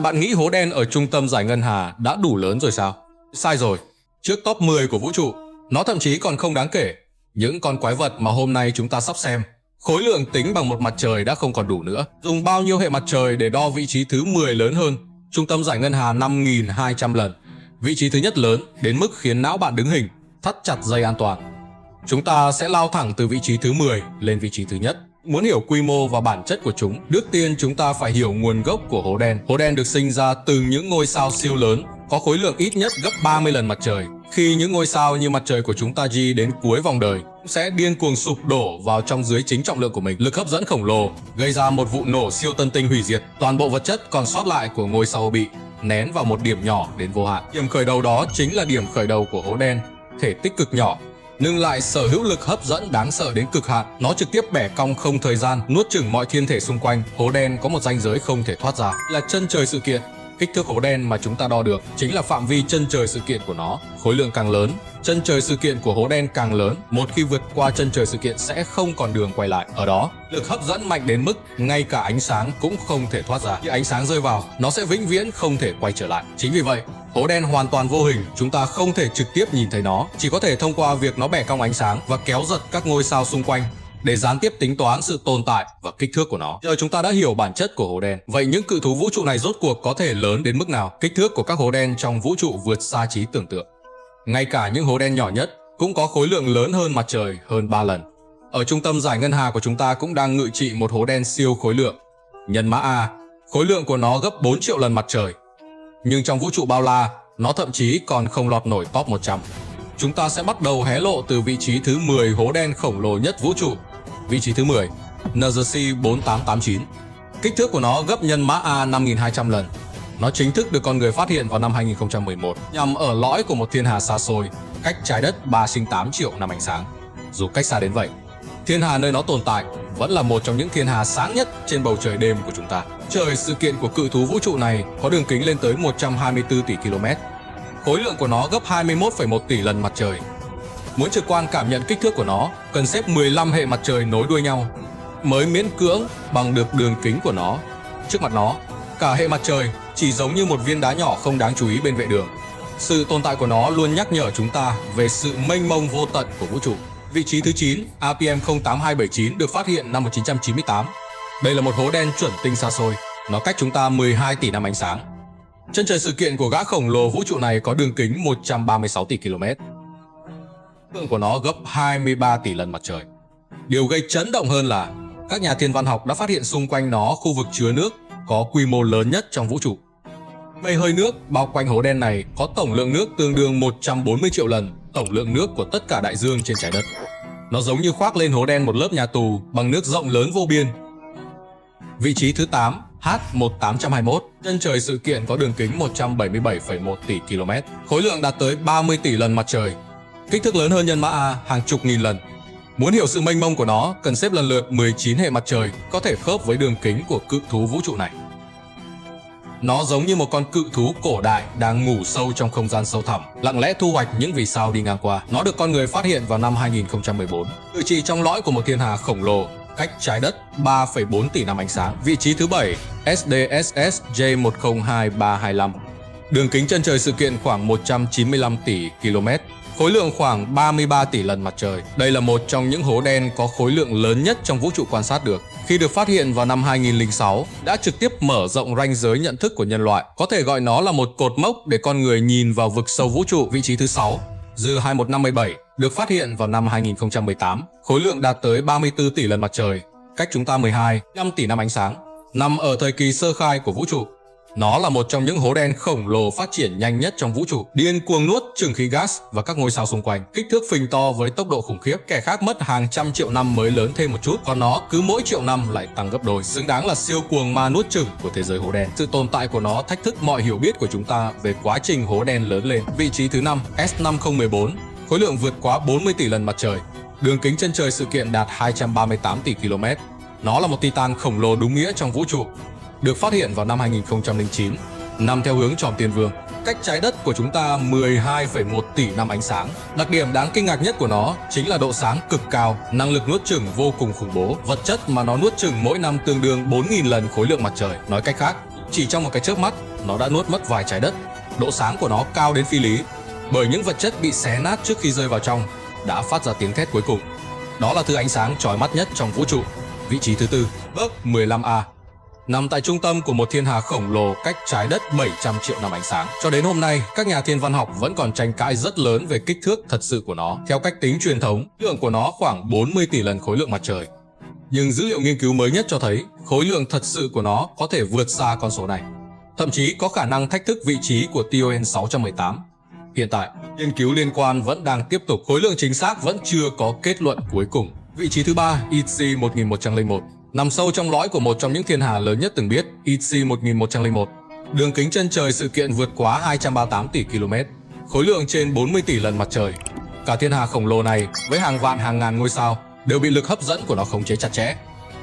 Bạn nghĩ hố đen ở trung tâm giải ngân hà đã đủ lớn rồi sao? Sai rồi. Trước top 10 của vũ trụ, nó thậm chí còn không đáng kể. Những con quái vật mà hôm nay chúng ta sắp xem, khối lượng tính bằng một mặt trời đã không còn đủ nữa. Dùng bao nhiêu hệ mặt trời để đo vị trí thứ 10 lớn hơn trung tâm giải ngân hà 5.200 lần. Vị trí thứ nhất lớn đến mức khiến não bạn đứng hình, thắt chặt dây an toàn. Chúng ta sẽ lao thẳng từ vị trí thứ 10 lên vị trí thứ nhất. Muốn hiểu quy mô và bản chất của chúng, trước tiên chúng ta phải hiểu nguồn gốc của hố đen. Hố đen được sinh ra từ những ngôi sao siêu lớn, có khối lượng ít nhất gấp 30 lần mặt trời. Khi những ngôi sao như mặt trời của chúng ta di đến cuối vòng đời, sẽ điên cuồng sụp đổ vào trong dưới chính trọng lượng của mình. Lực hấp dẫn khổng lồ gây ra một vụ nổ siêu tân tinh hủy diệt. Toàn bộ vật chất còn sót lại của ngôi sao bị nén vào một điểm nhỏ đến vô hạn. Điểm khởi đầu đó chính là điểm khởi đầu của hố đen, thể tích cực nhỏ nhưng lại sở hữu lực hấp dẫn đáng sợ đến cực hạn. Nó trực tiếp bẻ cong không thời gian, nuốt chửng mọi thiên thể xung quanh. Hố đen có một ranh giới không thể thoát ra, là chân trời sự kiện. Kích thước hố đen mà chúng ta đo được chính là phạm vi chân trời sự kiện của nó. Khối lượng càng lớn, chân trời sự kiện của hố đen càng lớn. Một khi vượt qua chân trời sự kiện sẽ không còn đường quay lại. Ở đó, lực hấp dẫn mạnh đến mức ngay cả ánh sáng cũng không thể thoát ra. Khi ánh sáng rơi vào, nó sẽ vĩnh viễn không thể quay trở lại. Chính vì vậy, hố đen hoàn toàn vô hình, chúng ta không thể trực tiếp nhìn thấy nó, chỉ có thể thông qua việc nó bẻ cong ánh sáng và kéo giật các ngôi sao xung quanh để gián tiếp tính toán sự tồn tại và kích thước của nó. Giờ chúng ta đã hiểu bản chất của hố đen. Vậy những cự thú vũ trụ này rốt cuộc có thể lớn đến mức nào? Kích thước của các hố đen trong vũ trụ vượt xa trí tưởng tượng. Ngay cả những hố đen nhỏ nhất cũng có khối lượng lớn hơn mặt trời hơn 3 lần. Ở trung tâm giải ngân hà của chúng ta cũng đang ngự trị một hố đen siêu khối lượng, nhân mã A. Khối lượng của nó gấp 4 triệu lần mặt trời. Nhưng trong vũ trụ bao la, nó thậm chí còn không lọt nổi top 100. Chúng ta sẽ bắt đầu hé lộ từ vị trí thứ 10 hố đen khổng lồ nhất vũ trụ. Vị trí thứ 10, NGC 4889. Kích thước của nó gấp nhân mã A 5.200 lần. Nó chính thức được con người phát hiện vào năm 2011, nằm ở lõi của một thiên hà xa xôi, cách trái đất 308 triệu năm ánh sáng. Dù cách xa đến vậy, thiên hà nơi nó tồn tại vẫn là một trong những thiên hà sáng nhất trên bầu trời đêm của chúng ta. Trời sự kiện của cự thú vũ trụ này có đường kính lên tới 124 tỷ km. Khối lượng của nó gấp 21,1 tỷ lần mặt trời. Muốn trực quan cảm nhận kích thước của nó, cần xếp 15 hệ mặt trời nối đuôi nhau mới miễn cưỡng bằng được đường kính của nó. Trước mặt nó, cả hệ mặt trời chỉ giống như một viên đá nhỏ không đáng chú ý bên vệ đường. Sự tồn tại của nó luôn nhắc nhở chúng ta về sự mênh mông vô tận của vũ trụ. Vị trí thứ 9, APM 08279 được phát hiện năm 1998. Đây là một hố đen chuẩn tinh xa xôi, nó cách chúng ta 12 tỷ năm ánh sáng. Chân trời sự kiện của gã khổng lồ vũ trụ này có đường kính 136 tỷ km. Lượng của nó gấp 23 tỷ lần mặt trời. Điều gây chấn động hơn là các nhà thiên văn học đã phát hiện xung quanh nó khu vực chứa nước có quy mô lớn nhất trong vũ trụ. Mây hơi nước bao quanh hố đen này có tổng lượng nước tương đương 140 triệu lần tổng lượng nước của tất cả đại dương trên trái đất. Nó giống như khoác lên hố đen một lớp nhà tù bằng nước rộng lớn vô biên. Vị trí thứ 8, H1821. Chân trời sự kiện có đường kính 177,1 tỷ km. Khối lượng đạt tới 30 tỷ lần mặt trời. Kích thước lớn hơn nhân mã A hàng chục nghìn lần. Muốn hiểu sự mênh mông của nó, cần xếp lần lượt 19 hệ mặt trời có thể khớp với đường kính của cự thú vũ trụ này. Nó giống như một con cự thú cổ đại đang ngủ sâu trong không gian sâu thẳm, lặng lẽ thu hoạch những vì sao đi ngang qua. Nó được con người phát hiện vào năm 2014, ngự trị trong lõi của một thiên hà khổng lồ, cách trái đất 3,4 tỷ năm ánh sáng. Vị trí thứ 7, SDSS J102325. Đường kính chân trời sự kiện khoảng 195 tỷ km. Khối lượng khoảng 33 tỷ lần mặt trời. Đây là một trong những hố đen có khối lượng lớn nhất trong vũ trụ quan sát được. Khi được phát hiện vào năm 2006, đã trực tiếp mở rộng ranh giới nhận thức của nhân loại. Có thể gọi nó là một cột mốc để con người nhìn vào vực sâu vũ trụ. Vị trí thứ 6, Dư 2157, được phát hiện vào năm 2018. Khối lượng đạt tới 34 tỷ lần mặt trời, cách chúng ta 12,5 tỷ năm ánh sáng. Nằm ở thời kỳ sơ khai của vũ trụ. Nó là một trong những hố đen khổng lồ phát triển nhanh nhất trong vũ trụ, điên cuồng nuốt chửng khí gas và các ngôi sao xung quanh. Kích thước phình to với tốc độ khủng khiếp, kẻ khác mất hàng trăm triệu năm mới lớn thêm một chút, còn nó cứ mỗi triệu năm lại tăng gấp đôi. Xứng đáng là siêu cuồng ma nuốt chửng của thế giới hố đen. Sự tồn tại của nó thách thức mọi hiểu biết của chúng ta về quá trình hố đen lớn lên. Vị trí thứ 5, S5014, khối lượng vượt quá 40 tỷ lần mặt trời. Đường kính chân trời sự kiện đạt 238 tỷ km. Nó là một titan khổng lồ đúng nghĩa trong vũ trụ. Được phát hiện vào năm 2009, nằm theo hướng tròn Tiên Vương, cách trái đất của chúng ta 12,1 tỷ năm ánh sáng. Đặc điểm đáng kinh ngạc nhất của nó chính là độ sáng cực cao, năng lực nuốt chửng vô cùng khủng bố. Vật chất mà nó nuốt chửng mỗi năm tương đương 4.000 lần khối lượng mặt trời. Nói cách khác, chỉ trong một cái chớp mắt, nó đã nuốt mất vài trái đất. Độ sáng của nó cao đến phi lý, bởi những vật chất bị xé nát trước khi rơi vào trong đã phát ra tiếng thét cuối cùng. Đó là thứ ánh sáng chói mắt nhất trong vũ trụ. Vị trí thứ tư, Bug 15A, nằm tại trung tâm của một thiên hà khổng lồ cách trái đất 700 triệu năm ánh sáng. Cho đến hôm nay, các nhà thiên văn học vẫn còn tranh cãi rất lớn về kích thước thật sự của nó. Theo cách tính truyền thống, lượng của nó khoảng 40 tỷ lần khối lượng mặt trời. Nhưng dữ liệu nghiên cứu mới nhất cho thấy khối lượng thật sự của nó có thể vượt xa con số này. Thậm chí có khả năng thách thức vị trí của TON 618. Hiện tại, nghiên cứu liên quan vẫn đang tiếp tục, khối lượng chính xác vẫn chưa có kết luận cuối cùng. Vị trí thứ ba, EC 1101, nằm sâu trong lõi của một trong những thiên hà lớn nhất từng biết, EC 1101. Đường kính chân trời sự kiện vượt quá 238 tỷ km, khối lượng trên 40 tỷ lần mặt trời. Cả thiên hà khổng lồ này với hàng vạn hàng ngàn ngôi sao đều bị lực hấp dẫn của nó khống chế chặt chẽ.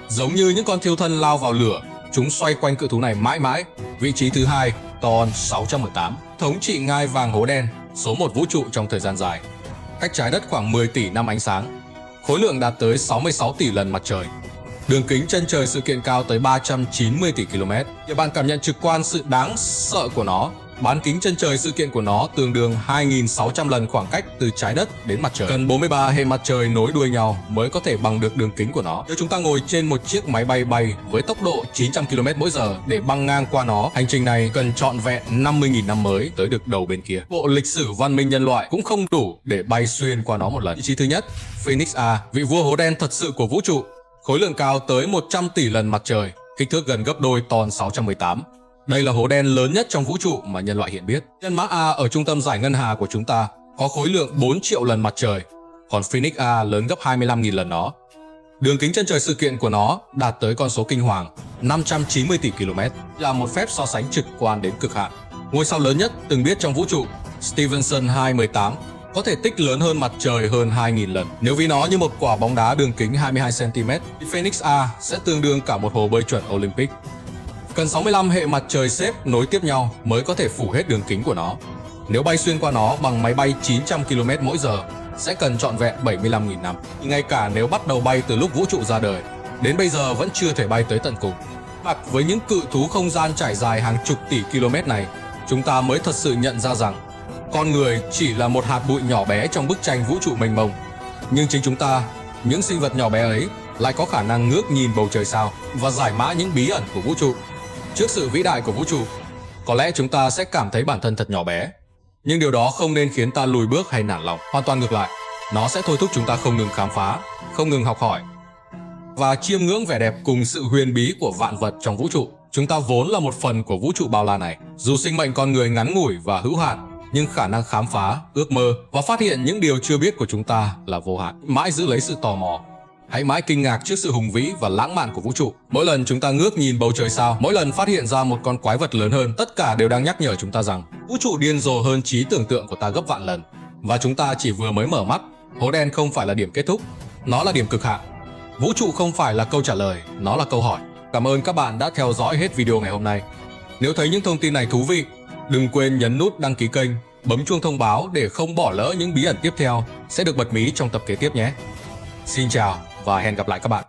Giống như những con thiêu thân lao vào lửa, chúng xoay quanh cự thú này mãi mãi. Vị trí thứ hai, TON 618, thống trị ngai vàng hố đen, số 1 vũ trụ trong thời gian dài. Cách trái đất khoảng 10 tỷ năm ánh sáng, khối lượng đạt tới 66 tỷ lần mặt trời. Đường kính chân trời sự kiện cao tới 390 tỷ km. Để bạn cảm nhận trực quan sự đáng sợ của nó, bán kính chân trời sự kiện của nó tương đương 2.600 lần khoảng cách từ trái đất đến mặt trời. Cần 43 hệ mặt trời nối đuôi nhau mới có thể bằng được đường kính của nó. Nếu chúng ta ngồi trên một chiếc máy bay bay với tốc độ 900 km/h để băng ngang qua nó, hành trình này cần trọn vẹn 50.000 năm mới tới được đầu bên kia. Bộ lịch sử văn minh nhân loại cũng không đủ để bay xuyên qua nó một lần. Vị trí thứ nhất, Phoenix A, vị vua hố đen thật sự của vũ trụ. Khối lượng cao tới 100 tỷ lần mặt trời, kích thước gần gấp đôi TON 618. Đây là hố đen lớn nhất trong vũ trụ mà nhân loại hiện biết. Nhân mã A ở trung tâm giải ngân hà của chúng ta có khối lượng 4 triệu lần mặt trời, còn Phoenix A lớn gấp 25.000 lần nó. Đường kính chân trời sự kiện của nó đạt tới con số kinh hoàng 590 tỷ km, là một phép so sánh trực quan đến cực hạn. Ngôi sao lớn nhất từng biết trong vũ trụ, Stephenson 218, có thể tích lớn hơn mặt trời hơn 2.000 lần. Nếu ví nó như một quả bóng đá đường kính 22 cm, thì Phoenix A sẽ tương đương cả một hồ bơi chuẩn Olympic. Cần 65 hệ mặt trời xếp nối tiếp nhau mới có thể phủ hết đường kính của nó. Nếu bay xuyên qua nó bằng máy bay 900 km/h sẽ cần trọn vẹn 75.000 năm. Ngay cả nếu bắt đầu bay từ lúc vũ trụ ra đời, đến bây giờ vẫn chưa thể bay tới tận cùng. Mặt với những cự thú không gian trải dài hàng chục tỷ km này, chúng ta mới thật sự nhận ra rằng con người chỉ là một hạt bụi nhỏ bé trong bức tranh vũ trụ mênh mông. Nhưng chính chúng ta, những sinh vật nhỏ bé ấy, lại có khả năng ngước nhìn bầu trời sao và giải mã những bí ẩn của vũ trụ. Trước sự vĩ đại của vũ trụ, có lẽ chúng ta sẽ cảm thấy bản thân thật nhỏ bé. Nhưng điều đó không nên khiến ta lùi bước hay nản lòng. Hoàn toàn ngược lại, nó sẽ thôi thúc chúng ta không ngừng khám phá, không ngừng học hỏi và chiêm ngưỡng vẻ đẹp cùng sự huyền bí của vạn vật trong vũ trụ. Chúng ta vốn là một phần của vũ trụ bao la này. Dù sinh mệnh con người ngắn ngủi và hữu hạn, nhưng khả năng khám phá, ước mơ và phát hiện những điều chưa biết của chúng ta là vô hạn. Mãi giữ lấy sự tò mò. Hãy mãi kinh ngạc trước sự hùng vĩ và lãng mạn của vũ trụ. Mỗi lần chúng ta ngước nhìn bầu trời sao, mỗi lần phát hiện ra một con quái vật lớn hơn, tất cả đều đang nhắc nhở chúng ta rằng vũ trụ điên rồ hơn trí tưởng tượng của ta gấp vạn lần. Và chúng ta chỉ vừa mới mở mắt. Hố đen không phải là điểm kết thúc, nó là điểm cực hạn. Vũ trụ không phải là câu trả lời, nó là câu hỏi. Cảm ơn các bạn đã theo dõi hết video ngày hôm nay. Nếu thấy những thông tin này thú vị, đừng quên nhấn nút đăng ký kênh, bấm chuông thông báo để không bỏ lỡ những bí ẩn tiếp theo sẽ được bật mí trong tập kế tiếp nhé. Xin chào và hẹn gặp lại các bạn.